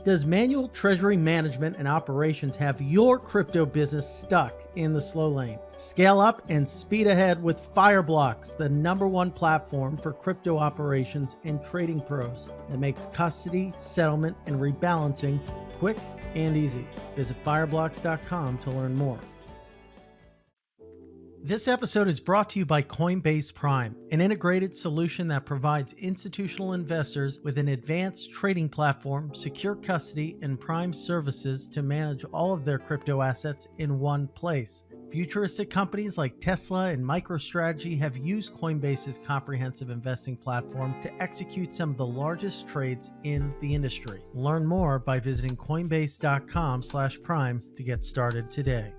Does manual treasury management and operations have your crypto business stuck in the slow lane? Scale up and speed ahead with Fireblocks, the #1 platform for crypto operations and trading pros that makes custody, settlement, and rebalancing quick and easy. Visit fireblocks.com to learn more. This episode is brought to you by Coinbase Prime, an integrated solution that provides institutional investors with an advanced trading platform, secure custody, and prime services to manage all of their crypto assets in one place. Futuristic companies like Tesla and MicroStrategy have used Coinbase's comprehensive investing platform to execute some of the largest trades in the industry. Learn more by visiting coinbase.com/prime to get started today.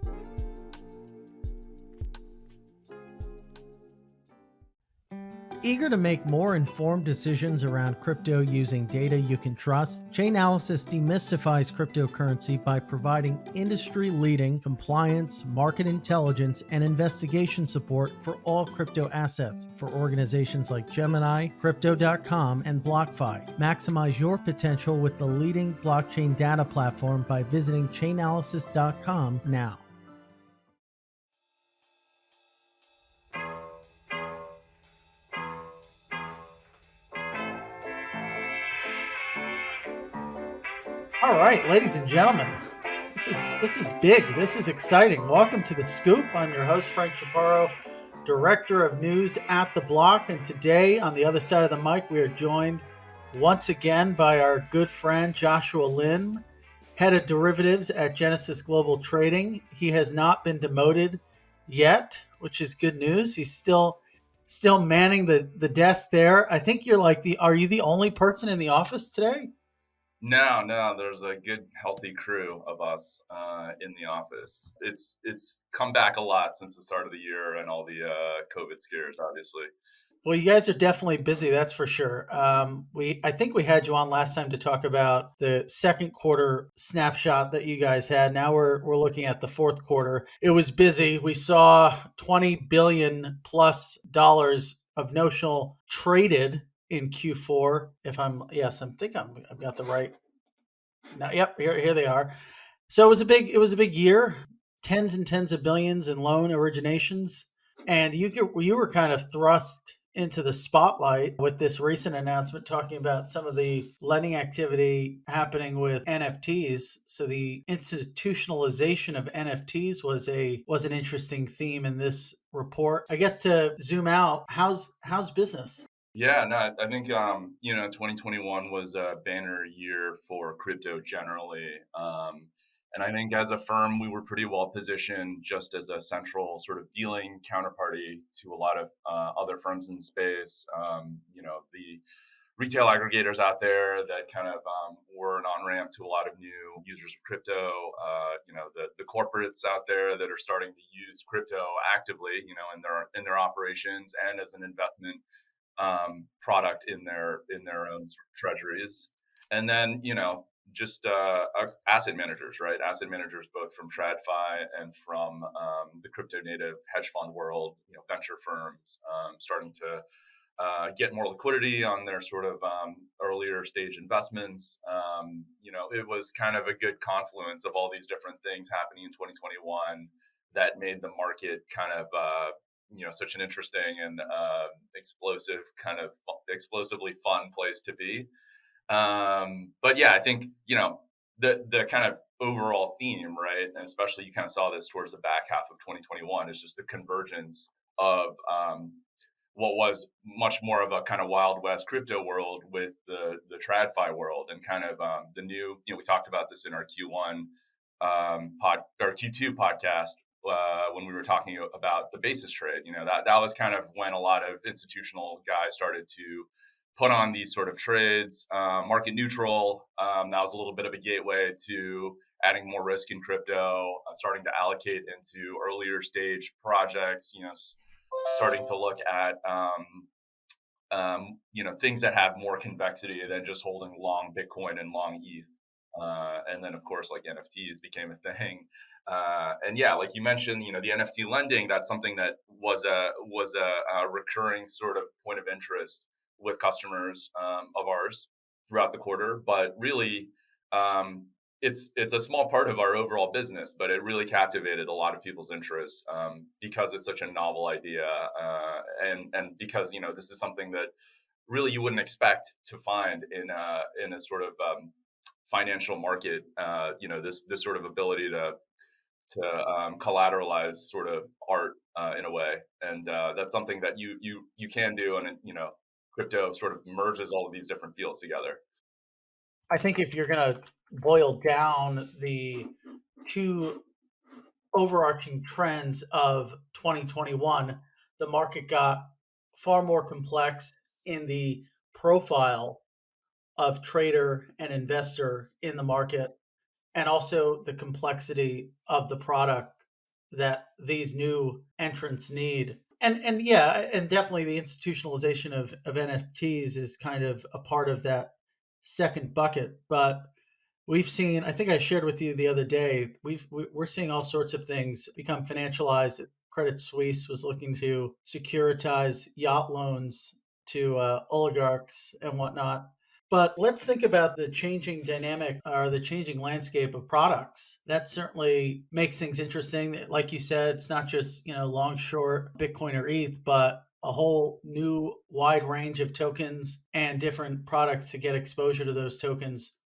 Eager to make more informed decisions around crypto using data you can trust? Chainalysis demystifies cryptocurrency by providing industry-leading compliance, market intelligence, and investigation support for all crypto assets for organizations like Gemini, Crypto.com, and BlockFi. Maximize your potential with the leading blockchain data platform by visiting Chainalysis.com now. All right, ladies and gentlemen, this is big. This is exciting. Welcome to The Scoop. I'm your host, Frank Chaparro, Director of News at The Block. And today, on the other side of the mic, we are joined once again by our good friend, Joshua Lim, Head of Derivatives at Genesis Global Trading. He has not been demoted yet, which is good news. He's still manning the desk there. I think you're are you the only person in the office today? No, there's a good, healthy crew of us in the office. It's come back a lot since the start of the year and all the COVID scares, obviously. Well, you guys are definitely busy, that's for sure. I think we had you on last time to talk about the second quarter snapshot that you guys had. Now we're looking at the fourth quarter. It was busy. We saw $20 billion plus of notional traded in Q4. I've got the right. Now, yep, here they are. So it was a big year, tens and tens of billions in loan originations, and you were kind of thrust into the spotlight with this recent announcement talking about some of the lending activity happening with NFTs. So the institutionalization of NFTs was an interesting theme in this report. I guess to zoom out, how's business? Yeah, no, I think 2021 was a banner year for crypto generally. And I think as a firm, we were pretty well positioned just as a central sort of dealing counterparty to a lot of other firms in the space. The retail aggregators out there that kind of were an on-ramp to a lot of new users of crypto. The corporates out there that are starting to use crypto actively, in their operations and as an investment product in their own sort of treasuries. And then just asset managers, right? Asset managers both from TradFi and from the crypto native hedge fund world, venture firms starting to get more liquidity on their sort of earlier stage investments. It was kind of a good confluence of all these different things happening in 2021 that made the market kind of such an interesting and explosively fun place to be. But yeah, I think the kind of overall theme, right, and especially you kind of saw this towards the back half of 2021, is just the convergence of what was much more of a kind of Wild West crypto world with the TradFi world, and kind of the new. We talked about this in our Q1 or Q2 podcast. When we were talking about the basis trade, that was kind of when a lot of institutional guys started to put on these sort of trades, market neutral. That was a little bit of a gateway to adding more risk in crypto, starting to allocate into earlier stage projects, starting to look at, things that have more convexity than just holding long Bitcoin and long ETH. And then of course, like NFTs became a thing. And yeah, like you mentioned, the NFT lending, that's something that was a recurring sort of point of interest with customers of ours throughout the quarter. But really, um, it's a small part of our overall business, but it really captivated a lot of people's interest, because it's such a novel idea, and because this is something that really you wouldn't expect to find in a sort of financial market. This sort of ability to collateralize sort of art in a way, and that's something that you can do, and crypto sort of merges all of these different fields together. I think if you're going to boil down the two overarching trends of 2021, the market got far more complex in the profile of trader and investor in the market, and also the complexity of the product that these new entrants need. And yeah, and definitely the institutionalization of NFTs is kind of a part of that second bucket. But we've seen, I think I shared with you the other day, we're seeing all sorts of things become financialized. Credit Suisse was looking to securitize yacht loans to oligarchs and whatnot. But let's think about the changing dynamic or the changing landscape of products. That certainly makes things interesting. Like you said, it's not just, long, short, Bitcoin or ETH, but a whole new wide range of tokens and different products to get exposure to those tokens.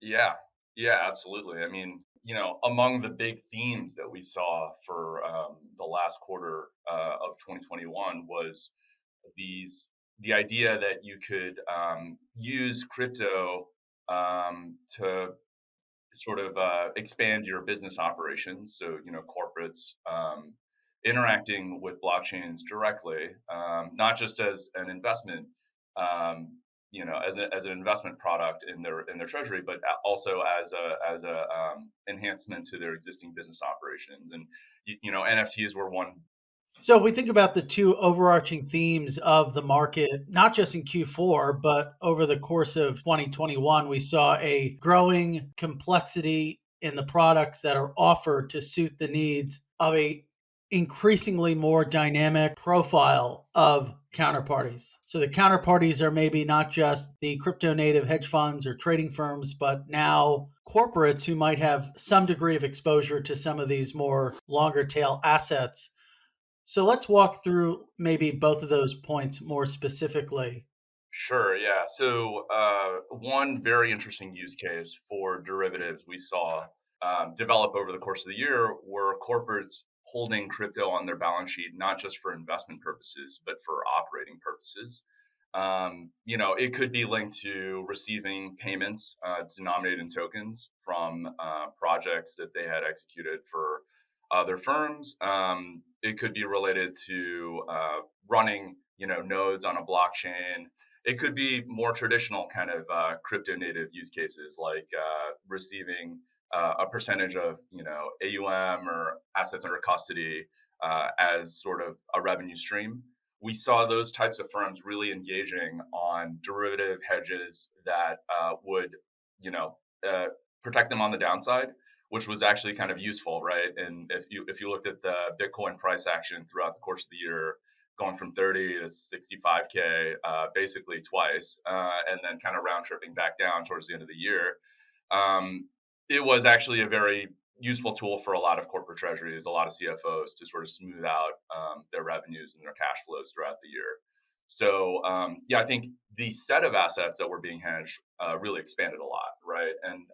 Yeah, yeah, absolutely. I mean, among the big themes that we saw for the last quarter of 2021 was the idea that you could use crypto to sort of expand your business operations. So, corporates interacting with blockchains directly, not just as an investment, as an investment product in their treasury, but also as a enhancement to their existing business operations. And NFTs were one. So if we think about the two overarching themes of the market, not just in Q4, but over the course of 2021, we saw a growing complexity in the products that are offered to suit the needs of a increasingly more dynamic profile of counterparties. So the counterparties are maybe not just the crypto native hedge funds or trading firms, but now corporates who might have some degree of exposure to some of these more longer tail assets. So let's walk through maybe both of those points more specifically. Sure, yeah. So, one very interesting use case for derivatives we saw develop over the course of the year were corporates holding crypto on their balance sheet, not just for investment purposes, but for operating purposes. It could be linked to receiving payments denominated in tokens from projects that they had executed for other firms. It could be related to running, nodes on a blockchain. It could be more traditional kind of crypto native use cases, like receiving a percentage of AUM or assets under custody as sort of a revenue stream. We saw those types of firms really engaging on derivative hedges that would you know uh, protect them on the downside, which was actually kind of useful, right? And if you looked at the Bitcoin price action throughout the course of the year, going from 30 to 65K, basically twice, and then kind of round tripping back down towards the end of the year. Um, it was actually a very useful tool for a lot of corporate treasuries, a lot of CFOs to sort of smooth out their revenues and their cash flows throughout the year. So yeah, I think the set of assets that were being hedged really expanded a lot, right? And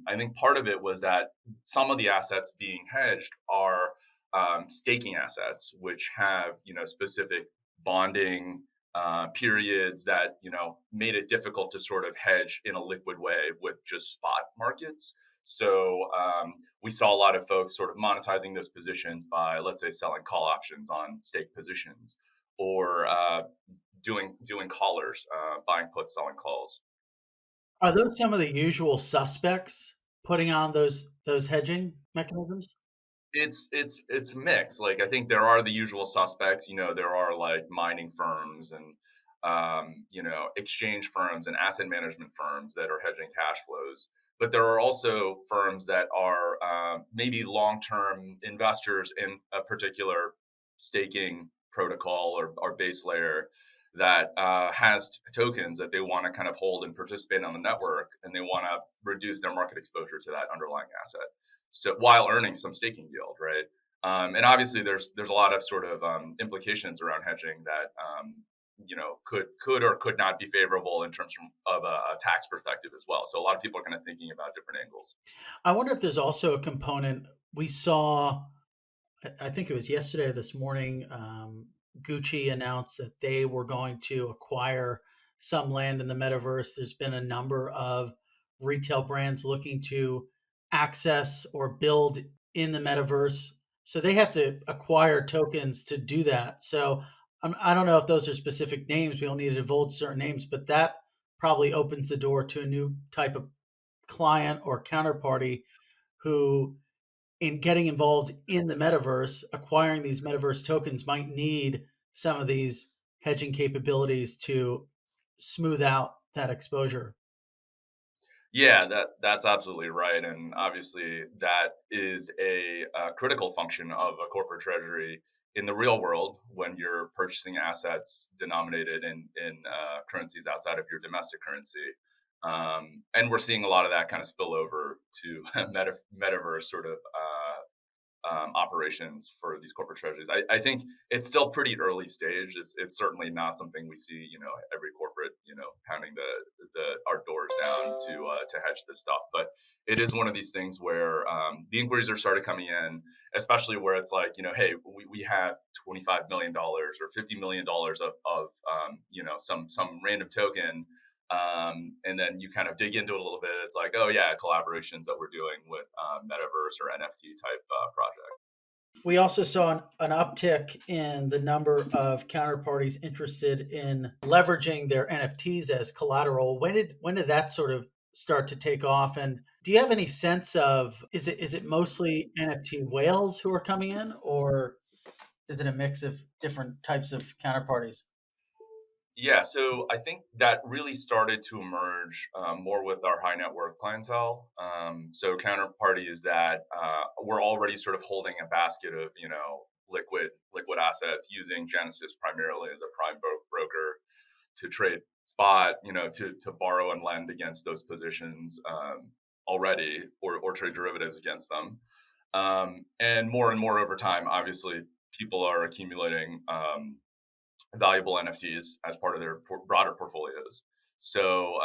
I think part of it was that some of the assets being hedged are staking assets, which have specific bonding periods that made it difficult to sort of hedge in a liquid way with just spot markets. So we saw a lot of folks sort of monetizing those positions by, let's say, selling call options on stake positions, or doing callers, buying puts, selling calls. Are those some of the usual suspects putting on those hedging mechanisms? It's mixed. Like, I think there are the usual suspects. There are like mining firms and exchange firms and asset management firms that are hedging cash flows. But there are also firms that are maybe long-term investors in a particular staking protocol or base layer. that has tokens that they want to kind of hold and participate on the network, and they want to reduce their market exposure to that underlying asset, so while earning some staking yield, right? And obviously, there's a lot of sort of implications around hedging that could or could not be favorable in terms of a tax perspective as well. So a lot of people are kind of thinking about different angles. I wonder if there's also a component we saw. I think it was yesterday or this morning. Gucci announced that they were going to acquire some land in the metaverse. There's been a number of retail brands looking to access or build in the metaverse. So they have to acquire tokens to do that. So I don't know if those are specific names. We don't need to divulge certain names, but that probably opens the door to a new type of client or counterparty who, in getting involved in the metaverse, acquiring these metaverse tokens, might need some of these hedging capabilities to smooth out that exposure. Yeah, that's absolutely right, and obviously that is a critical function of a corporate treasury in the real world when you're purchasing assets denominated in currencies outside of your domestic currency. And we're seeing a lot of that kind of spill over to metaverse sort of operations for these corporate treasuries. I think it's still pretty early stage. It's certainly not something we see, every corporate, pounding the our doors down to hedge this stuff. But it is one of these things where the inquiries are started coming in, especially where it's like, hey, we have $25 million or $50 million of some random token. And then you kind of dig into it a little bit. It's like, oh yeah, collaborations that we're doing with metaverse or NFT type project. We also saw an uptick in the number of counterparties interested in leveraging their NFTs as collateral. When did that sort of start to take off? And do you have any sense of, is it mostly NFT whales who are coming in, or is it a mix of different types of counterparties? Yeah, so I think that really started to emerge more with our high net worth clientele. So counterparties that were already sort of holding a basket of liquid assets, using Genesis primarily as a prime broker to trade spot, to borrow and lend against those positions already, or trade derivatives against them. And more over time, obviously, people are accumulating valuable NFTs as part of their broader portfolios. So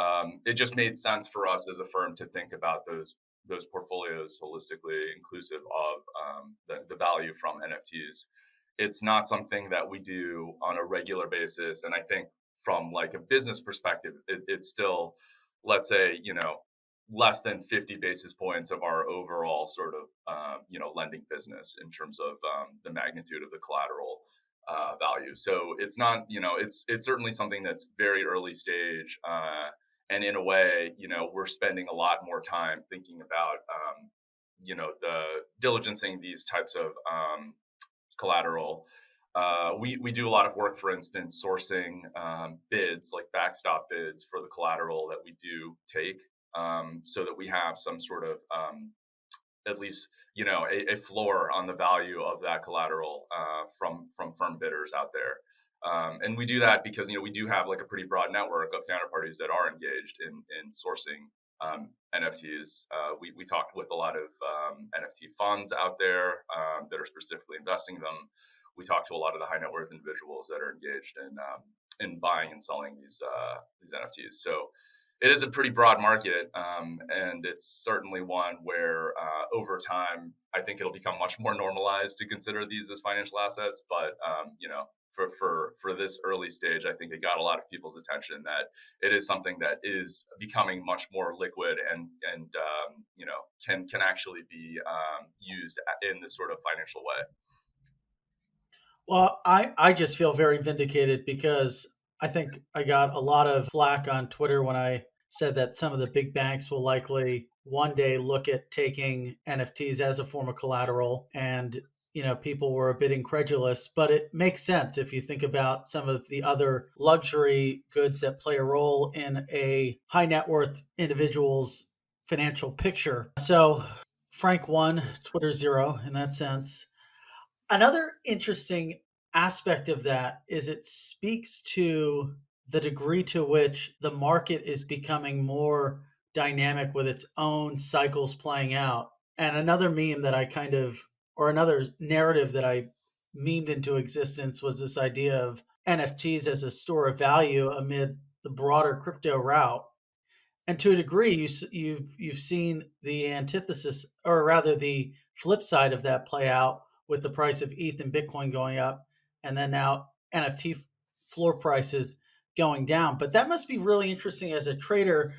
it just made sense for us as a firm to think about those portfolios holistically, inclusive of the value from NFTs. It's not something that we do on a regular basis, and I think from like a business perspective, it's still, let's say, less than 50 basis points of our overall sort of lending business in terms of the magnitude of the collateral value. So it's not, it's certainly something that's very early stage. And in a way, we're spending a lot more time thinking about, the diligencing these types of collateral. We do a lot of work, for instance, sourcing bids, like backstop bids for the collateral that we do take, so that we have some sort of at least a floor on the value of that collateral from firm bidders out there. And we do that because we do have like a pretty broad network of counterparties that are engaged in sourcing NFTs. We talk with a lot of NFT funds out there that are specifically investing in them. We talk to a lot of the high net worth individuals that are engaged in buying and selling these NFTs. So it is a pretty broad market, and it's certainly one where over time I think it'll become much more normalized to consider these as financial assets. But for this early stage, I think it got a lot of people's attention that it is something that is becoming much more liquid and can actually be used in this sort of financial way. Well, I just feel very vindicated because I think I got a lot of flack on Twitter when I said that some of the big banks will likely one day look at taking NFTs as a form of collateral. And, people were a bit incredulous, but it makes sense if you think about some of the other luxury goods that play a role in a high net worth individual's financial picture. So Frank 1, Twitter 0 in that sense. Another interesting aspect of that is it speaks to the degree to which the market is becoming more dynamic with its own cycles playing out. And another meme that I kind of, or another narrative that I memed into existence was this idea of NFTs as a store of value amid the broader crypto rout. And to a degree, you've seen the antithesis, or rather the flip side of that play out with the price of ETH and Bitcoin going up, and then now NFT floor prices going down. But that must be really interesting as a trader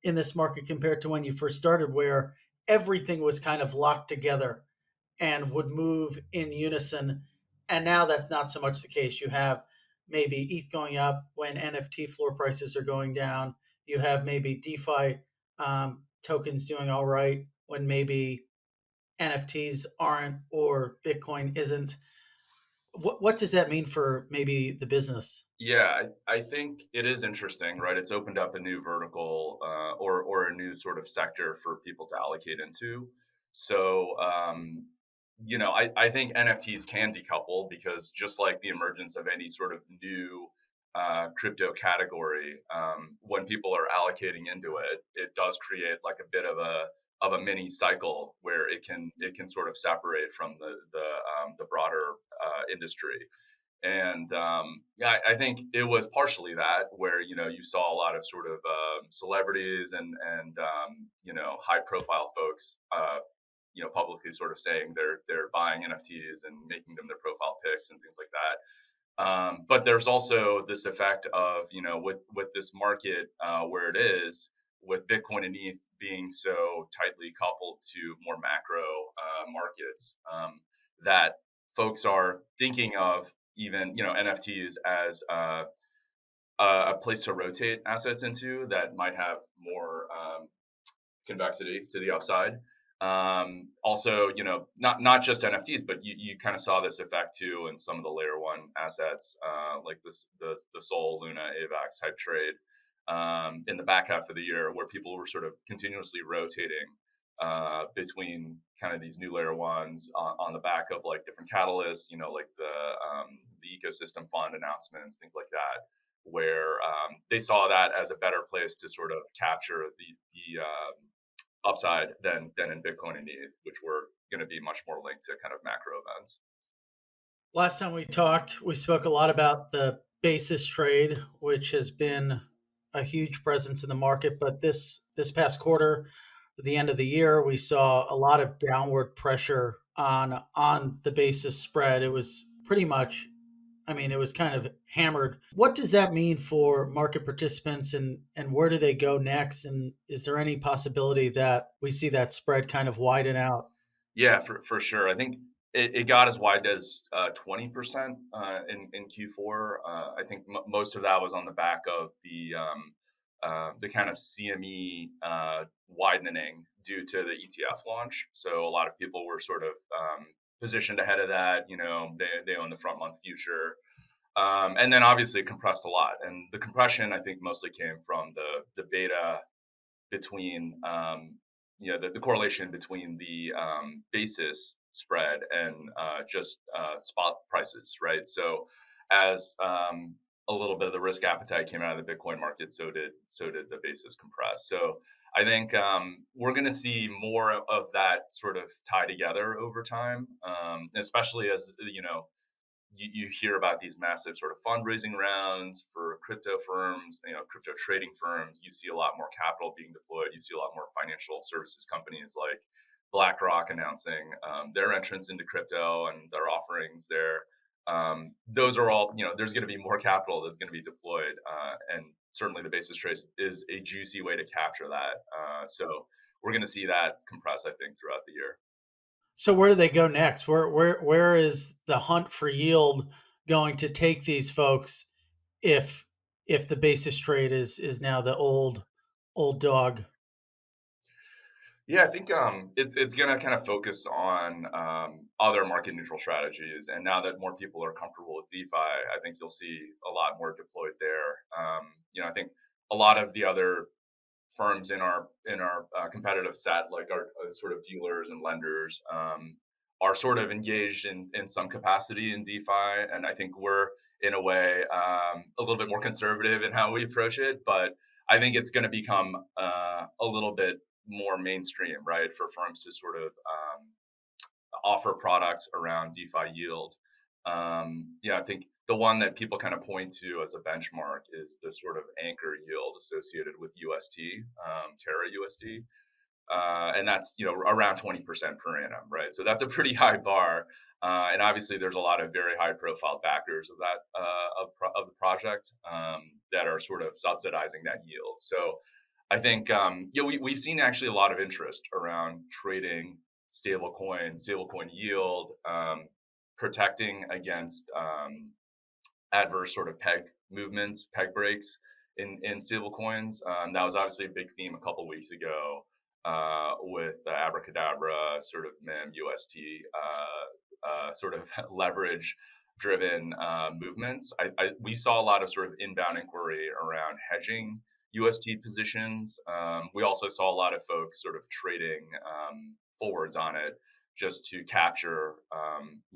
in this market compared to when you first started, where everything was kind of locked together and would move in unison. And now that's not so much the case. You have maybe ETH going up when NFT floor prices are going down. You have maybe DeFi tokens doing all right when maybe NFTs aren't or Bitcoin isn't. What does that mean for maybe the business? Yeah, I think it is interesting, right? It's opened up a new vertical or a new sort of sector for people to allocate into. So, I think NFTs can decouple because just like the emergence of any sort of new crypto category, when people are allocating into it, it does create like a bit of a mini cycle where it can sort of separate from the broader industry. And yeah, I think it was partially that where you saw a lot of sort of celebrities and high profile folks publicly sort of saying they're buying NFTs and making them their profile pics and things like that. But there's also this effect of with this market where it is, with Bitcoin and ETH being so tightly coupled to more macro markets, that folks are thinking of even NFTs as a place to rotate assets into that might have more convexity to the upside. Also, not just NFTs, but you kind of saw this effect too in some of the layer one assets, like the Sol, Luna, AVAX type trade in the back half of the year, where people were sort of continuously rotating between kind of these new layer ones on the back of like different catalysts, like the ecosystem fund announcements, things like that, where they saw that as a better place to sort of capture the upside than in Bitcoin and ETH, which were going to be much more linked to kind of macro events. Last time we talked, we spoke a lot about the basis trade, which has been a huge presence in the market. But this past quarter, at the end of the year, we saw a lot of downward pressure on the basis spread. It was pretty much, I mean, it was kind of hammered. What does that mean for market participants, and where do they go next? And is there any possibility that we see that spread kind of widen out? Yeah, for sure. I think it got as wide as 20% in Q4. I think most of that was on the back of the kind of CME widening due to the ETF launch. So a lot of people were sort of positioned ahead of that. They own the front month future. And then obviously it compressed a lot. And the compression, I think, mostly came from the beta between the correlation between the basis spread and just spot prices, right? So as a little bit of the risk appetite came out of the Bitcoin market, so did the basis compress. So I think we're going to see more of that sort of tie together over time, especially as you hear about these massive sort of fundraising rounds for crypto firms, crypto trading firms. You see a lot more capital being deployed. You see a lot more financial services companies like BlackRock announcing their entrance into crypto and their offerings there. Those are all, there's going to be more capital that's going to be deployed. And certainly the basis trade is a juicy way to capture that. So we're going to see that compress, I think, throughout the year. So where do they go next? Where is the hunt for yield going to take these folks if if the basis trade is now the old dog? Yeah, I think it's gonna kind of focus on other market neutral strategies, and now that more people are comfortable with DeFi, I think you'll see a lot more deployed there. I think a lot of the other firms in our competitive set, like our sort of dealers and lenders, are sort of engaged in some capacity in DeFi, and I think we're in a way a little bit more conservative in how we approach it. But I think it's going to become a little bit more mainstream, right, for firms to sort of offer products around DeFi yield. Yeah, I think the one that people kind of point to as a benchmark is the sort of anchor yield associated with UST, Terra USD, and that's around 20% per annum, right? So that's a pretty high bar, and obviously there's a lot of very high profile backers of that of the project that are sort of subsidizing that yield. So I think we've seen actually a lot of interest around trading stablecoin yield, protecting against adverse sort of peg movements, peg breaks in stablecoins. That was obviously a big theme a couple weeks ago with the abracadabra sort of mem UST sort of leverage driven movements. We saw a lot of sort of inbound inquiry around hedging UST positions. We also saw a lot of folks sort of trading forwards on it just to capture,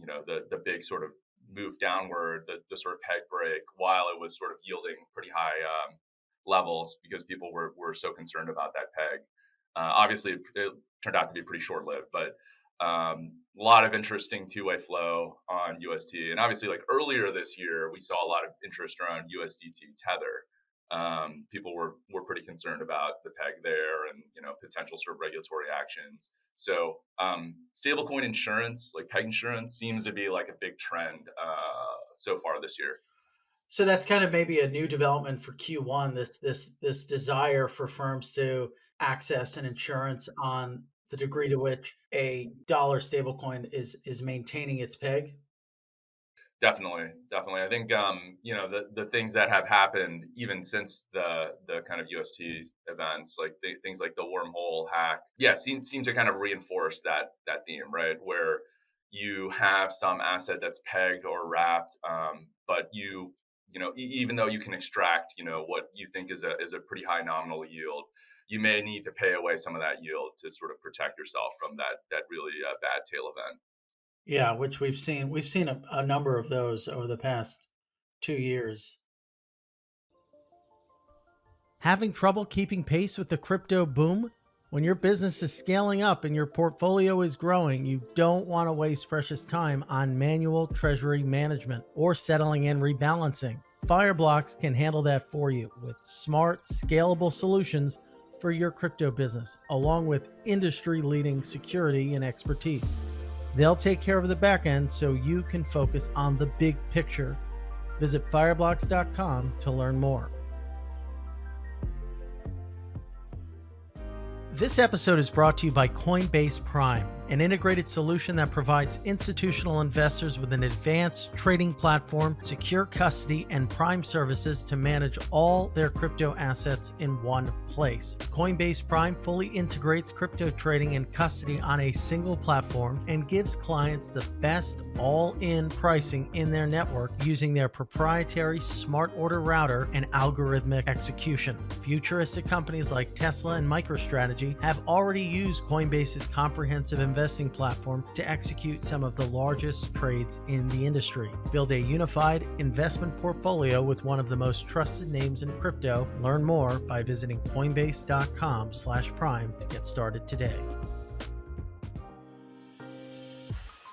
the big sort of move downward, the sort of peg break, while it was sort of yielding pretty high levels because people were so concerned about that peg. Obviously, it turned out to be pretty short lived, but a lot of interesting two-way flow on UST. And obviously, like earlier this year, we saw a lot of interest around USDT Tether. People were pretty concerned about the peg there and potential sort of regulatory actions. So stablecoin insurance, like peg insurance, seems to be like a big trend so far this year. So that's kind of maybe a new development for Q1. This desire for firms to access an insurance on the degree to which a dollar stablecoin is maintaining its peg. Definitely. I think the things that have happened even since the kind of UST events, like things like the wormhole hack, yeah, seem to kind of reinforce that theme, right? Where you have some asset that's pegged or wrapped, but even though you can extract what you think is a pretty high nominal yield, you may need to pay away some of that yield to sort of protect yourself from that really bad tail event. Yeah, which we've seen a number of those over the past 2 years. Having trouble keeping pace with the crypto boom? When your business is scaling up and your portfolio is growing, you don't want to waste precious time on manual treasury management or settling and rebalancing. Fireblocks can handle that for you with smart, scalable solutions for your crypto business, along with industry leading security and expertise. They'll take care of the back end so you can focus on the big picture. Visit fireblocks.com to learn more. This episode is brought to you by Coinbase Prime, an integrated solution that provides institutional investors with an advanced trading platform, secure custody, and prime services to manage all their crypto assets in one place. Coinbase Prime fully integrates crypto trading and custody on a single platform and gives clients the best all-in pricing in their network using their proprietary smart order router and algorithmic execution. Futuristic companies like Tesla and MicroStrategy have already used Coinbase's comprehensive investing platform to execute some of the largest trades in the industry. Build a unified investment portfolio with one of the most trusted names in crypto. Learn more by visiting coinbase.com/prime to get started today.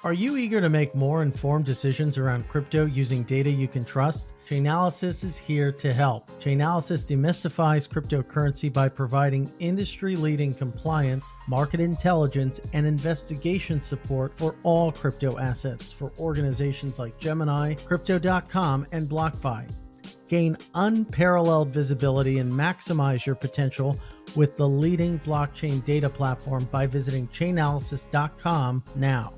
Are you eager to make more informed decisions around crypto using data you can trust? Chainalysis is here to help. Chainalysis demystifies cryptocurrency by providing industry-leading compliance, market intelligence, and investigation support for all crypto assets for organizations like Gemini, Crypto.com, and BlockFi. Gain unparalleled visibility and maximize your potential with the leading blockchain data platform by visiting Chainalysis.com now.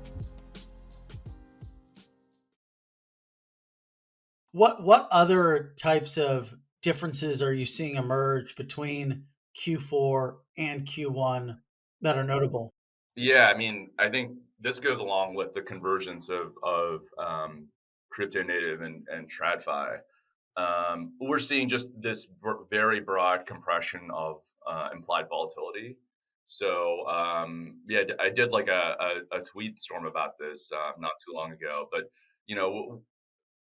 What other types of differences are you seeing emerge between Q4 and Q1 that are notable? Yeah, I mean, I think this goes along with the convergence of crypto native and TradFi. We're seeing just this very broad compression of implied volatility. So yeah, I did like a tweet storm about this not too long ago. But you know,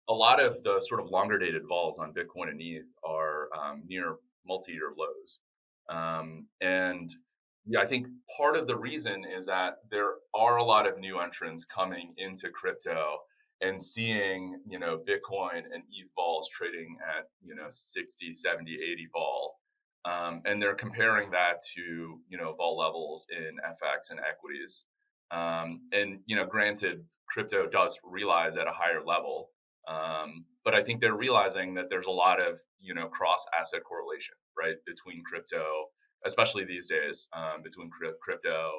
a lot of the sort of longer dated vols on Bitcoin and ETH are near multi-year lows. And yeah, I think part of the reason is that there are a lot of new entrants coming into crypto and seeing, Bitcoin and ETH vols trading at, 60, 70, 80 vol. And they're comparing that to, vol levels in FX and equities. And, granted, crypto does realize at a higher level, but I think they're realizing that there's a lot of cross asset correlation, right, between crypto, especially these days, between crypto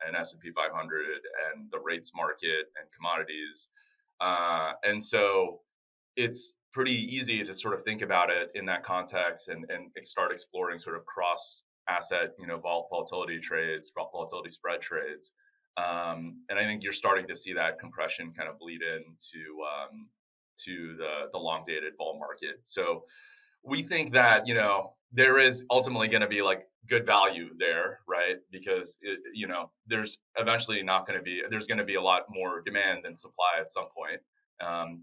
and S&P 500 and the rates market and commodities, and so it's pretty easy to sort of think about it in that context and start exploring sort of cross asset, volatility trades, volatility spread trades. And I think you're starting to see that compression kind of bleed into to the long dated vol market. So we think that there is ultimately going to be like good value there, right? Because there's eventually not going to be there's going to be a lot more demand than supply at some point.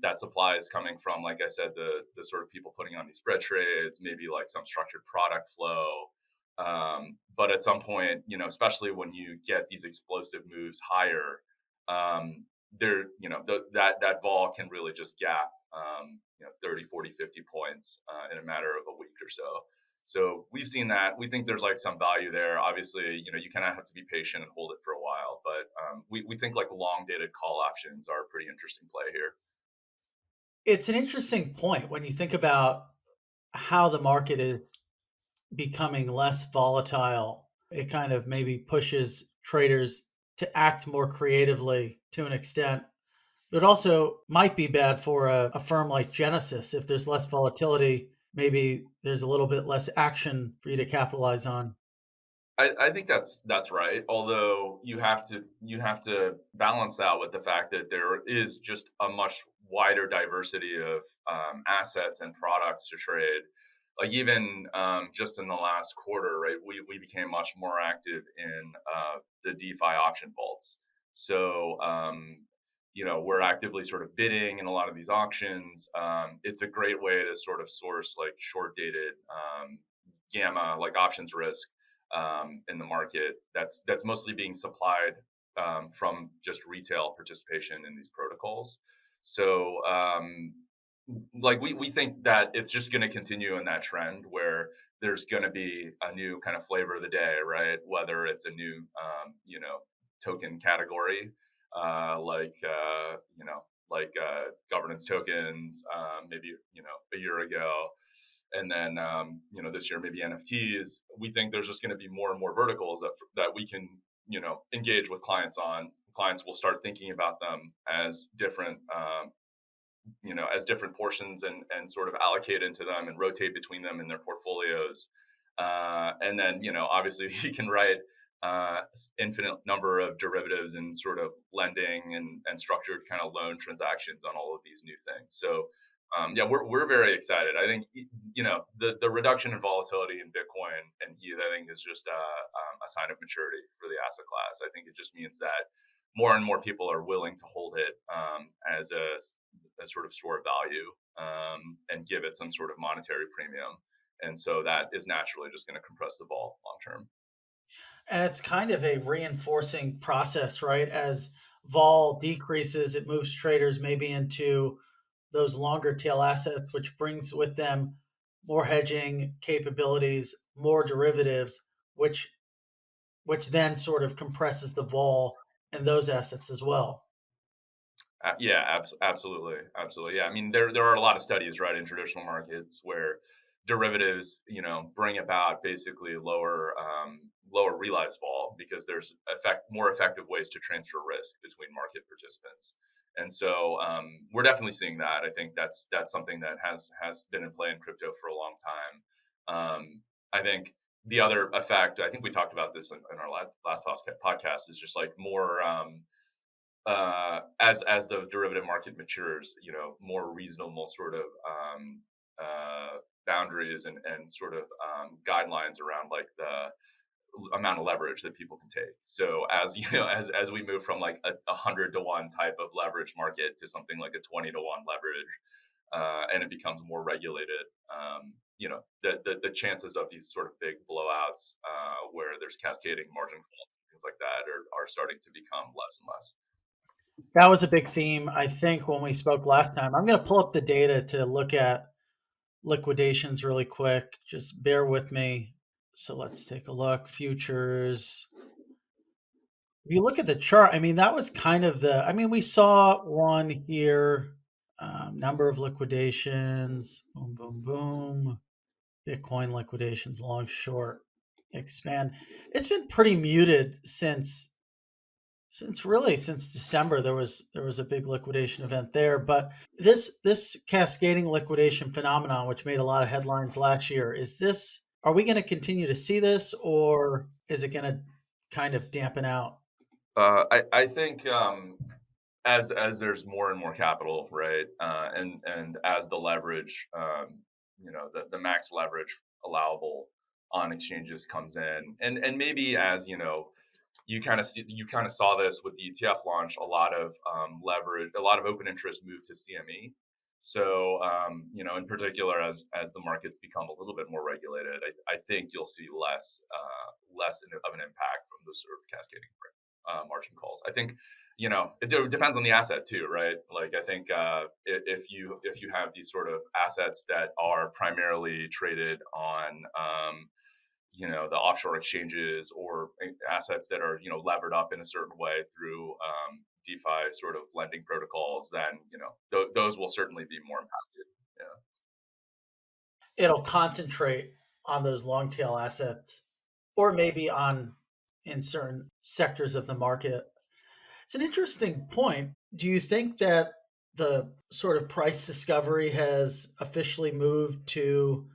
That supply is coming from, like I said, the sort of people putting on these spread trades, maybe like some structured product flow. But at some point, especially when you get these explosive moves higher, there, that vol can really just gap, 30, 40, 50 points in a matter of a week or so. So we've seen that. We think there's like some value there. Obviously, you kind of have to be patient and hold it for a while. But we think like long dated call options are a pretty interesting play here. It's an interesting point when you think about how the market is becoming less volatile. It kind of maybe pushes traders to act more creatively to an extent. It also might be bad for a firm like Genesis. If there's less volatility, maybe there's a little bit less action for you to capitalize on. I think that's right. Although you have to balance that with the fact that there is just a much wider diversity of assets and products to trade. Like even just in the last quarter, right, we became much more active in the DeFi option vaults. So we're actively sort of bidding in a lot of these auctions. It's a great way to sort of source like short dated gamma like options risk in the market that's mostly being supplied from just retail participation in these protocols. So like we think that it's just going to continue in that trend where there's going to be a new kind of flavor of the day, right? Whether it's a new token category, like governance tokens, maybe a year ago, and then this year maybe NFTs. We think there's just going to be more and more verticals that we can engage with clients on. Clients will start thinking about them as different as different portions and sort of allocate into them and rotate between them in their portfolios. And then obviously you can write infinite number of derivatives and sort of lending and structured kind of loan transactions on all of these new things. So yeah, we're very excited. I think the reduction in volatility in Bitcoin and ETH, I think, is just a sign of maturity for the asset class. I think it just means that more and more people are willing to hold it as a sort of store of value and give it some sort of monetary premium. And so that is naturally just going to compress the vol long term. And it's kind of a reinforcing process, right? As vol decreases, it moves traders maybe into those longer tail assets, which brings with them more hedging capabilities, more derivatives, which then sort of compresses the vol in those assets as well. Yeah, absolutely, absolutely. Yeah, I mean, there are a lot of studies, right, in traditional markets where derivatives, bring about basically lower realized vol because there's more effective ways to transfer risk between market participants. And so we're definitely seeing that. I think that's something that has been in play in crypto for a long time. I think the other effect, I think we talked about this in our last podcast, is just like more. As the derivative market matures, more reasonable sort of boundaries and sort of guidelines around like amount of leverage that people can take. So as you know, as we move from like a 100 to 1 type of leverage market to something like a 20 to 1 leverage, and it becomes more regulated, the chances of these sort of big blowouts where there's cascading margin calls and things like that are starting to become less and less. That was a big theme, I think, when we spoke last time. I'm going to pull up the data to look at liquidations really quick. Just bear with me. So let's take a look. Futures. If you look at the chart, I mean, that was kind of I mean, we saw one here, number of liquidations, boom, boom, boom. Bitcoin liquidations, long, short, expand. It's been pretty muted since December. There was a big liquidation event there, but this cascading liquidation phenomenon, which made a lot of headlines last year, are we going to continue to see this, or is it going to kind of dampen out? I think as there's more and more capital, right, and as the leverage, the max leverage allowable on exchanges comes in, and maybe as you kind of saw this with the ETF launch, a lot of leverage, a lot of open interest moved to CME. So in particular, as the markets become a little bit more regulated, I think you'll see less of an impact from those sort of cascading margin calls. I think it depends on the asset too, right? Like I think if you have these sort of assets that are primarily traded on the offshore exchanges, or assets that are levered up in a certain way through DeFi sort of lending protocols, then those will certainly be more impacted. Yeah. It'll concentrate on those long tail assets, or maybe on in certain sectors of the market. It's an interesting point. Do you think that the sort of price discovery has officially moved to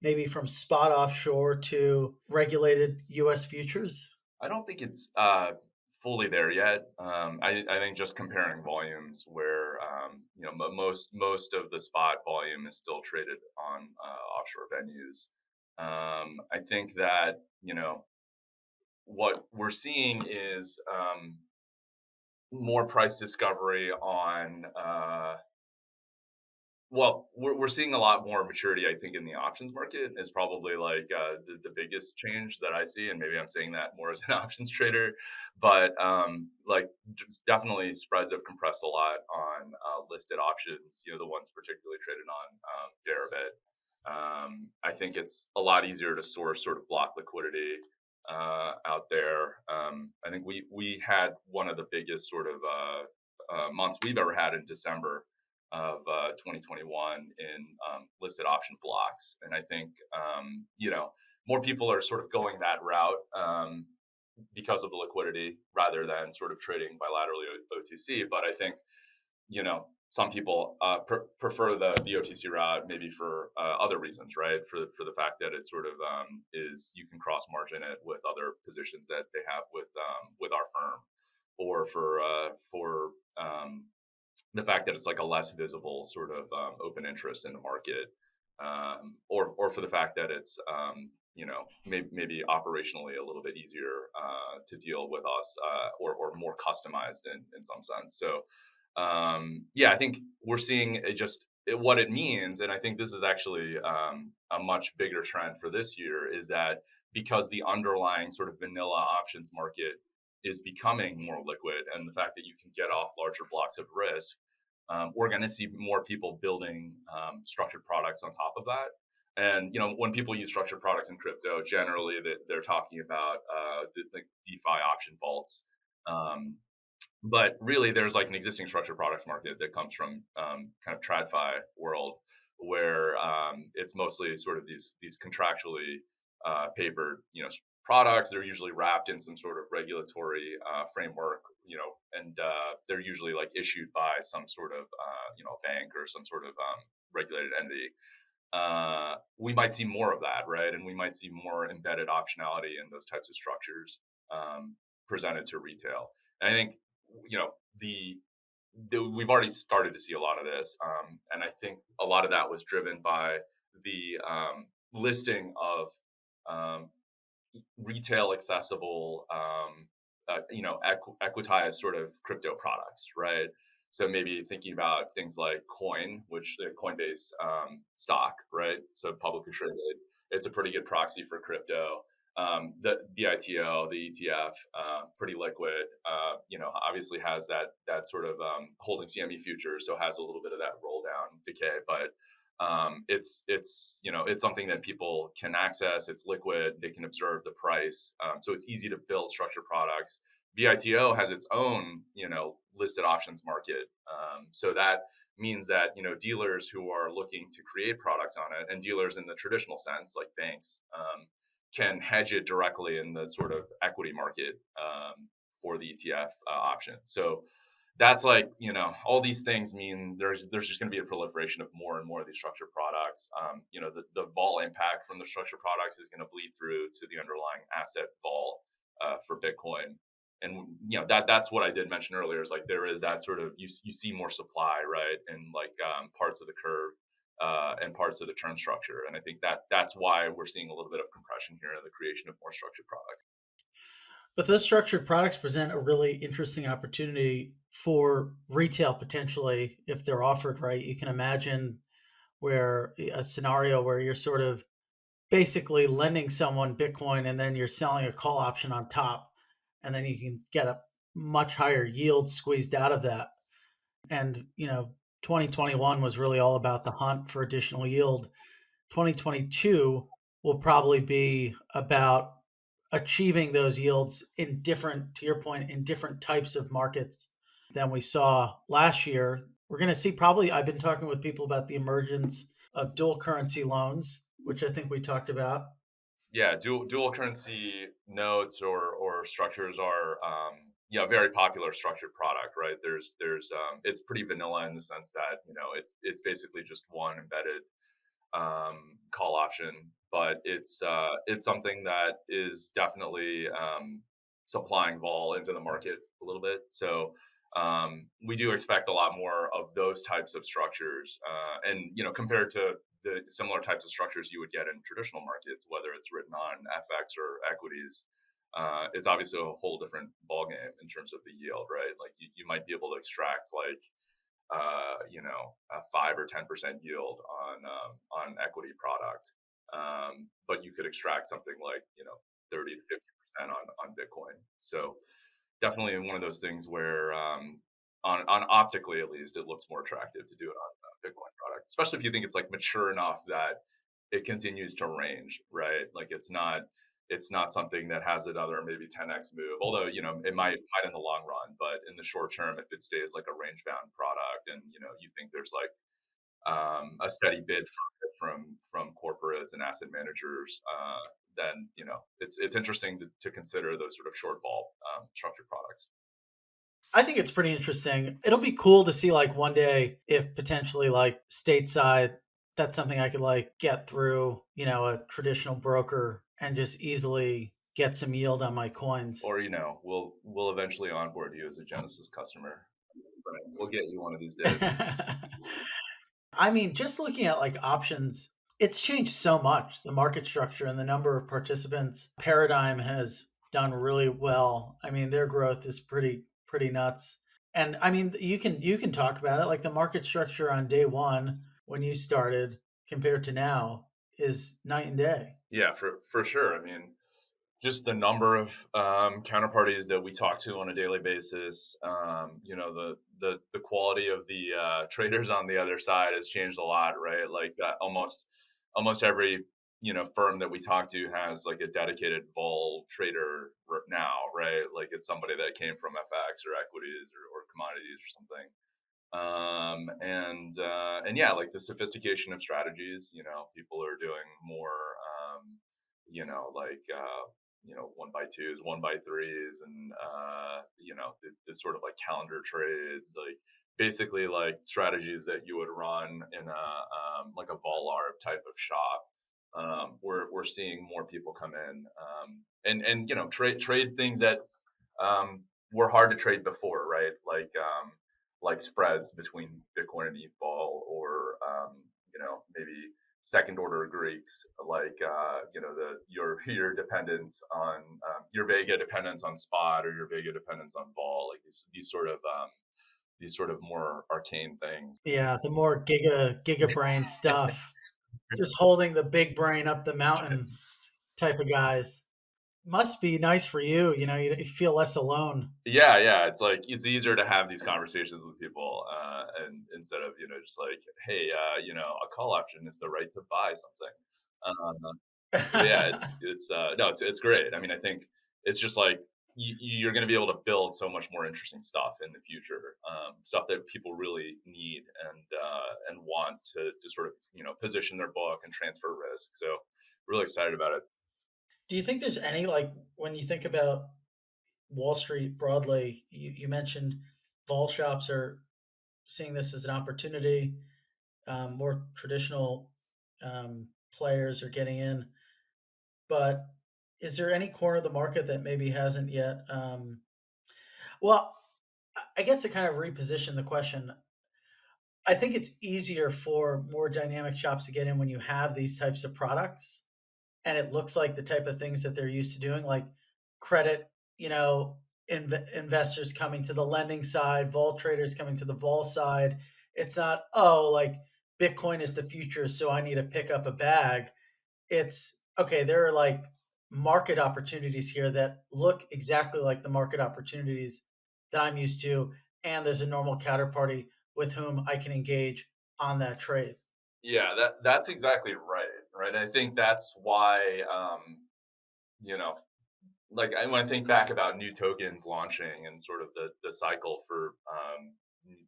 maybe from spot offshore to regulated US futures? I don't think it's fully there yet. I think just comparing volumes, where most of the spot volume is still traded on offshore venues. I think that what we're seeing is more price discovery on. Well, we're seeing a lot more maturity, I think, in the options market is probably like the biggest change that I see, and maybe I'm saying that more as an options trader, but like just definitely spreads have compressed a lot on listed options. The ones particularly traded on Deribit. I think it's a lot easier to source sort of block liquidity out there. I think we had one of the biggest sort of months we've ever had in December of 2021 in listed option blocks. And I think, more people are sort of going that route because of the liquidity rather than sort of trading bilaterally OTC. But I think, some people prefer the OTC route maybe for other reasons, right? For the fact that it sort of is, you can cross margin it with other positions that they have with our firm, or for the fact that it's like a less visible sort of open interest in the market, or for the fact that it's maybe operationally a little bit easier to deal with us, or more customized in some sense. So I think we're seeing what it means, and I think this is actually a much bigger trend for this year, is that because the underlying sort of vanilla options market is becoming more liquid, and the fact that you can get off larger blocks of risk, we're going to see more people building structured products on top of that. And when people use structured products in crypto, generally they're talking about the DeFi option vaults. But really, there's like an existing structured products market that comes from kind of TradFi world, where it's mostly sort of these contractually papered products that are usually wrapped in some sort of regulatory framework, and they're usually like issued by some sort of bank or some sort of regulated entity. We might see more of that, right? And we might see more embedded optionality in those types of structures presented to retail. And I think we've already started to see a lot of this, and I think a lot of that was driven by the listing of retail accessible, equitized sort of crypto products, right? So maybe thinking about things like Coin, which the Coinbase stock, right? So publicly traded, it's a pretty good proxy for crypto. The ITO, the ETF, pretty liquid. Obviously has that sort of holding CME futures, so has a little bit of that roll down decay, but it's something that people can access. It's liquid. They can observe the price, so it's easy to build structured products. BITO has its own listed options market, so that means that dealers who are looking to create products on it, and dealers in the traditional sense like banks, can hedge it directly in the sort of equity market for the ETF option. So that's like, all these things mean there's just going to be a proliferation of more and more of these structured products. The vol impact from the structured products is going to bleed through to the underlying asset vol for Bitcoin. And that's what I did mention earlier, is like there is that sort of, you see more supply, right, and like parts of the curve and parts of the term structure. And I think that's why we're seeing a little bit of compression here in the creation of more structured products. But those structured products present a really interesting opportunity for retail potentially if they're offered right. You can imagine where a scenario where you're sort of basically lending someone Bitcoin and then you're selling a call option on top, and then you can get a much higher yield squeezed out of that. And 2021 was really all about the hunt for additional yield. 2022 will probably be about achieving those yields in different, to your point, in different types of markets than we saw last year. We're going to see probably, I've been talking with people about the emergence of dual currency loans, which I think we talked about. Yeah, dual currency notes or structures are very popular structured product, right? It's pretty vanilla in the sense that it's basically just one embedded call option, but it's something that is definitely supplying vol into the market a little bit. So we do expect a lot more of those types of structures, and compared to the similar types of structures you would get in traditional markets, whether it's written on FX or equities. It's obviously a whole different ballgame in terms of the yield, right? Like you might be able to extract like a 5 or 10% yield on equity product, but you could extract something like 30 to 50% on Bitcoin. So definitely one of those things where on optically at least it looks more attractive to do it on a Bitcoin product, especially if you think it's like mature enough that it continues to range, right? Like it's not something that has another maybe 10x move, although it might in the long run, but in the short term, if it stays like a range bound product, and you think there's like a steady bid from corporates and asset managers, then it's interesting to consider those sort of short vol structured products. I think it's pretty interesting. It'll be cool to see like one day if potentially like stateside, that's something I could like get through, a traditional broker and just easily get some yield on my coins. Or we'll eventually onboard you as a Genesis customer. We'll get you one of these days. I mean, just looking at like options, it's changed so much. The market structure and the number of participants. Paradigm has done really well. I mean, their growth is pretty nuts. And I mean, you can talk about it like the market structure on day one when you started compared to now is night and day. Yeah, for sure. I mean, just the number of counterparties that we talk to on a daily basis, the quality of the traders on the other side has changed a lot, right? Like almost every firm that we talk to has like a dedicated vol trader now, right? Like it's somebody that came from FX or equities or commodities or something. And yeah, like the sophistication of strategies, people are doing more, like 1x2s, 1x3s, and this sort of like calendar trades, like basically like strategies that you would run in a like a vol arb type of shop. We're seeing more people come in, and trade things that were hard to trade before, right? Like spreads between Bitcoin and ETH vol, or maybe second order Greeks, like your dependence on your Vega dependence on spot, or your Vega dependence on vol, like these sort of more arcane things. Yeah, the more gigabrain stuff, just holding the big brain up the mountain type of guys. Must be nice for you. You feel less alone. Yeah, yeah, it's like it's easier to have these conversations with people, and instead of just like, hey, a call option is the right to buy something. Um, yeah, it's great. I mean, I think it's just like you're going to be able to build so much more interesting stuff in the future, stuff that people really need and want to sort of position their book and transfer risk. So really excited about it. Do you think there's any, like, when you think about Wall Street broadly, you mentioned vol shops are seeing this as an opportunity. More traditional players are getting in, but is there any corner of the market that maybe hasn't yet? Well, I guess to kind of reposition the question, I think it's easier for more dynamic shops to get in when you have these types of products and it looks like the type of things that they're used to doing, like credit, you know, investors coming to the lending side, vol traders coming to the vol side. It's not, oh, like Bitcoin is the future, so I need to pick up a bag. It's okay, there are like market opportunities here that look exactly like the market opportunities that I'm used to. And there's a normal counterparty with whom I can engage on that trade. Yeah, that's exactly right. Right. I think that's why you know like when I think back about new tokens launching and sort of the cycle for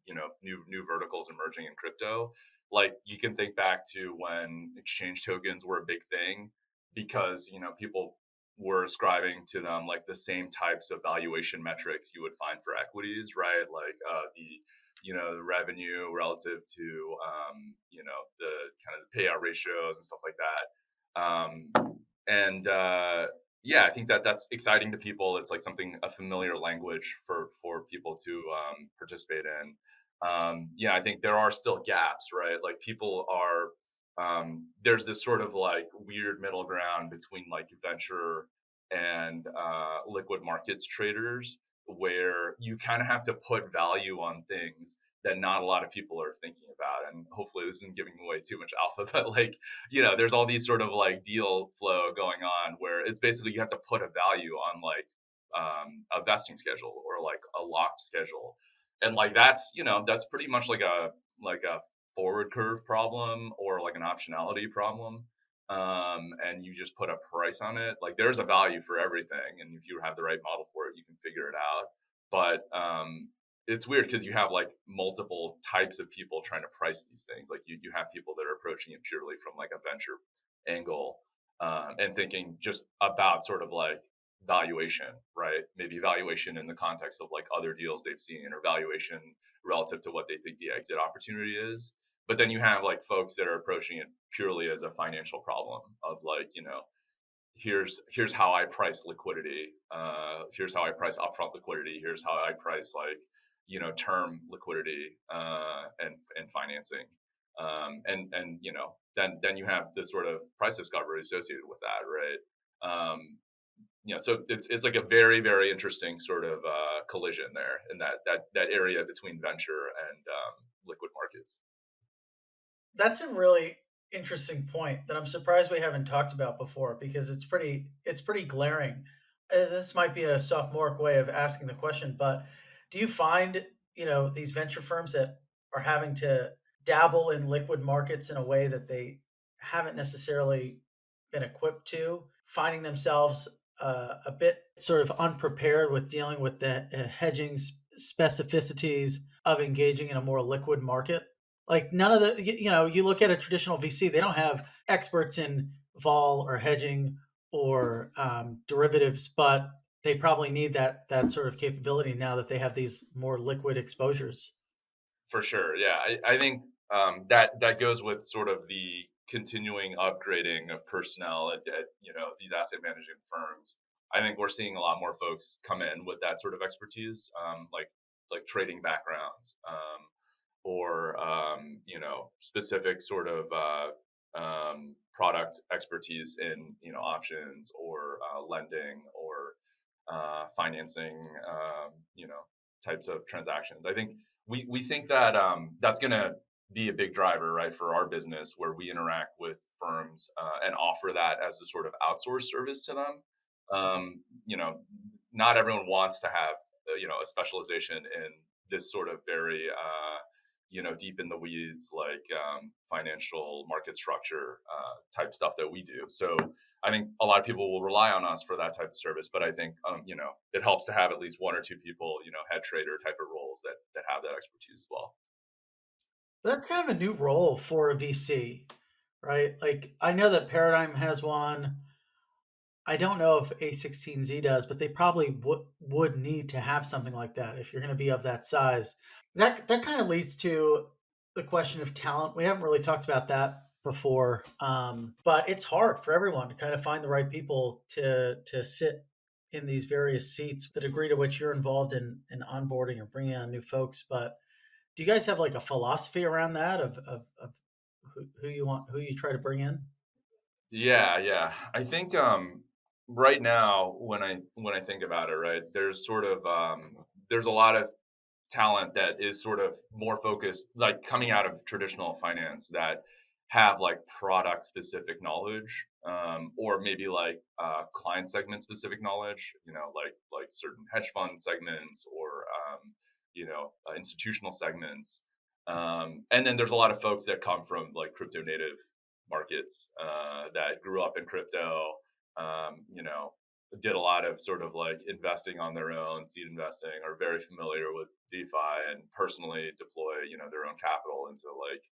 new verticals emerging in crypto, like you can think back to when exchange tokens were a big thing because people were ascribing to them like the same types of valuation metrics you would find for equities, right? Like the revenue relative to the kind of payout ratios and stuff like that. And Yeah, I think that's exciting to people. It's like something, a familiar language for people to participate in. Yeah, I think there are still gaps, right? Like people are there's this sort of like weird middle ground between like venture and liquid markets traders, where you kind of have to put value on things that not a lot of people are thinking about. And hopefully this isn't giving away too much alpha, but like there's all these sort of like deal flow going on where it's basically you have to put a value on like a vesting schedule or like a locked schedule, and like that's pretty much like a forward curve problem or like an optionality problem. And you just put a price on it. Like there's a value for everything, and if you have the right model for it, you can figure it out. But it's weird because you have like multiple types of people trying to price these things. Like you have people that are approaching it purely from like a venture angle, and thinking just about sort of like valuation, right? Maybe valuation in the context of like other deals they've seen, or valuation relative to what they think the exit opportunity is. But then you have like folks that are approaching it purely as a financial problem of like, here's how I price liquidity. Here's how I price upfront liquidity. Here's how I price like term liquidity and financing. And then you have this sort of price discovery associated with that, right? So it's like a very very interesting sort of collision there in that area between venture and liquid markets. That's a really interesting point that I'm surprised we haven't talked about before because it's pretty glaring. This might be a sophomoric way of asking the question, but do you find, these venture firms that are having to dabble in liquid markets in a way that they haven't necessarily been equipped to, finding themselves a bit sort of unprepared with dealing with the hedging specificities of engaging in a more liquid market? Like none of the, you look at a traditional VC, they don't have experts in vol or hedging or derivatives, but they probably need that sort of capability now that they have these more liquid exposures. For sure, yeah. I think that goes with sort of the continuing upgrading of personnel at these asset management firms. I think we're seeing a lot more folks come in with that sort of expertise, like trading backgrounds, or specific sort of product expertise in options or lending or financing, types of transactions. I think we think that that's going to be a big driver, right, for our business, where we interact with firms and offer that as a sort of outsourced service to them. Um, you know, Not everyone wants to have a specialization in this sort of very deep in the weeds, like financial market structure type stuff that we do. So I think a lot of people will rely on us for that type of service, but I think it helps to have at least one or two people, head trader type of roles that have that expertise as well. That's kind of a new role for a VC, right? Like I know that Paradigm has one. I don't know if A16Z does, but they probably would need to have something like that if you're going to be of that size. That kind of leads to the question of talent. We haven't really talked about that before, but it's hard for everyone to kind of find the right people to sit in these various seats. The degree to which you're involved in onboarding or bringing on new folks, but do you guys have like a philosophy around that of who you want, who you try to bring in? Yeah. I think right now when I think about it, right, there's a lot of talent that is sort of more focused, like coming out of traditional finance, that have like product specific knowledge, or maybe like client segment specific knowledge, like certain hedge fund segments or institutional segments. And then there's a lot of folks that come from like crypto native markets, that grew up in crypto, did a lot of sort of like investing on their own, seed investing, are very familiar with DeFi and personally deploy, their own capital into like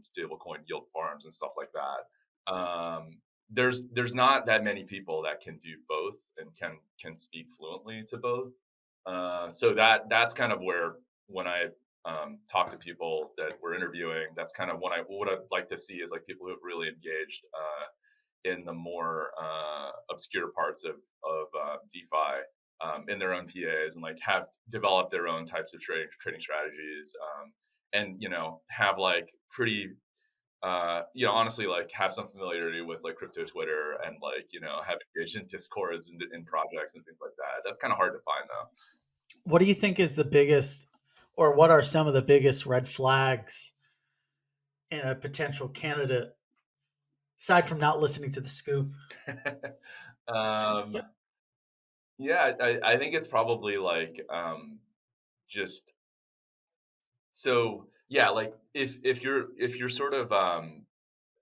stablecoin yield farms and stuff like that. There's not that many people that can do both and can speak fluently to both. So that's kind of where when I talk to people that we're interviewing, that's kind of what I'd like to see is like people who have really engaged in the more obscure parts of DeFi, in their own PAs, and like have developed their own types of trading strategies, and have like pretty honestly, like have some familiarity with like crypto Twitter and like have engaged in discords and in projects and things like that. That's kind of hard to find though. What do you think is the biggest, or what are some of the biggest red flags in a potential candidate, aside from not listening to the scoop? um, yeah, I think it's probably like just so yeah, like if you're sort of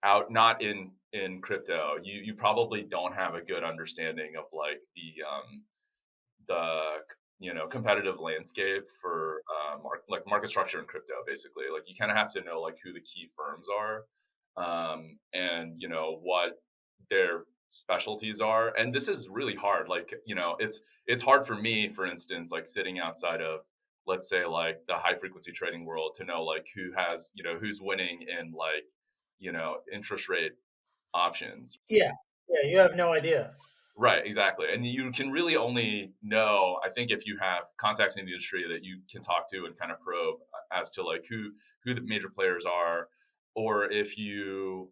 out not in crypto, you probably don't have a good understanding of like the competitive landscape for like market structure in crypto. Basically, like you kind of have to know like who the key firms are, and what their specialties are. And this is really hard. Like it's hard for me, for instance, like sitting outside of, let's say, like the high frequency trading world, to know like who has who's winning in like interest rate options. Yeah, yeah, you have no idea. Right, exactly. And you can really only know, I think, if you have contacts in the industry that you can talk to and kind of probe as to like who the major players are, or if you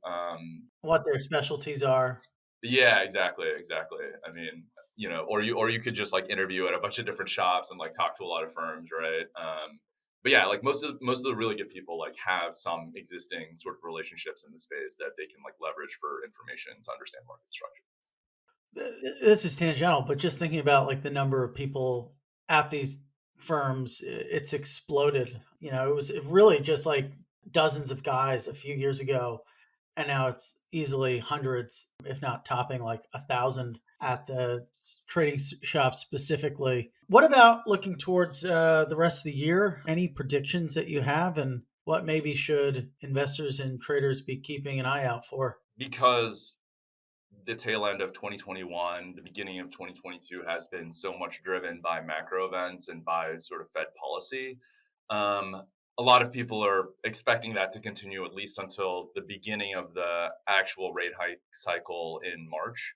What their specialties are. yeah, exactly. I mean, or you could just like interview at a bunch of different shops and like talk to a lot of firms, right? But yeah, like most of the really good people like have some existing sort of relationships in the space that they can like leverage for information to understand market structure. This is tangential, but just thinking about like the number of people at these firms, it's exploded. It was really just like dozens of guys a few years ago, and now it's easily hundreds, if not topping like 1,000 at the trading shop specifically. What about looking towards the rest of the year? Any predictions that you have, and what maybe should investors and traders be keeping an eye out for? Because the tail end of 2021, the beginning of 2022 has been so much driven by macro events and by sort of Fed policy. Um, a lot of people are expecting that to continue at least until the beginning of the actual rate hike cycle in March,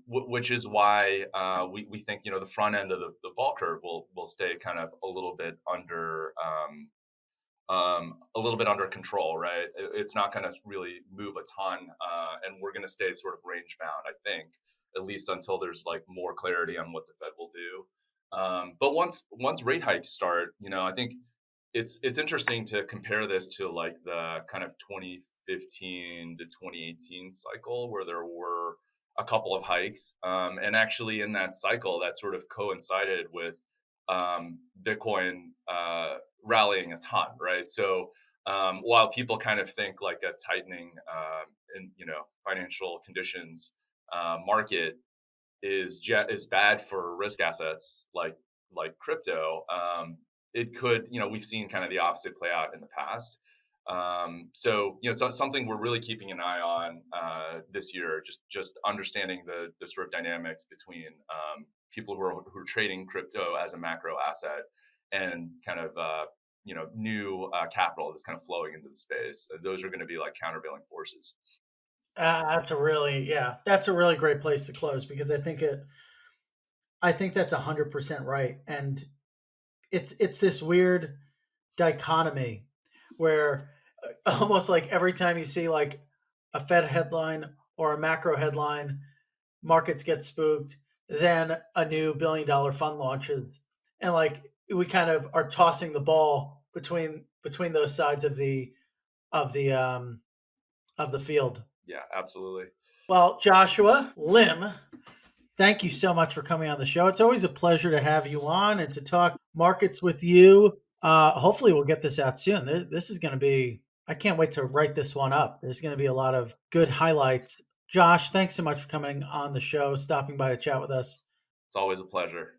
which is why we think the front end of the vol curve will stay kind of a little bit a little bit under control, right? It's not going to really move a ton, and we're going to stay sort of range bound, I think, at least until there's like more clarity on what the Fed will do. But once rate hikes start, I think it's interesting to compare this to like the kind of 2015 to 2018 cycle where there were a couple of hikes, and actually in that cycle that sort of coincided with Bitcoin rallying a ton, right? So while people kind of think like a tightening in financial conditions market is bad for risk assets like crypto, it could, we've seen kind of the opposite play out in the past. So something we're really keeping an eye on this year, just understanding the sort of dynamics between people who are trading crypto as a macro asset and kind of new capital that's kind of flowing into the space. Those are going to be like countervailing forces. That's a really great place to close because I think that's 100% right. And it's this weird dichotomy where almost like every time you see like a Fed headline or a macro headline, markets get spooked, then a new $1 billion fund launches. And like we kind of are tossing the ball between those sides of the of the field. Yeah, absolutely. Well, Joshua Lim, thank you so much for coming on the show. It's always a pleasure to have you on and to talk markets with you. Hopefully, we'll get this out soon. This is going to be, I can't wait to write this one up. There's going to be a lot of good highlights. Josh, thanks so much for coming on the show, stopping by to chat with us. It's always a pleasure.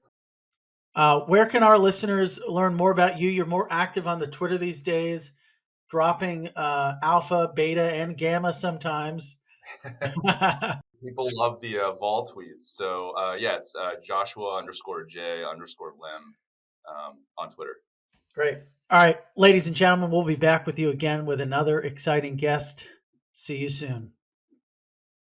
Where can our listeners learn more about you? You're more active on the Twitter these days, dropping alpha, beta, and gamma sometimes. People love the vol tweets. So yeah, it's Joshua _J _Lim on Twitter. Great. All right, ladies and gentlemen, we'll be back with you again with another exciting guest. See you soon.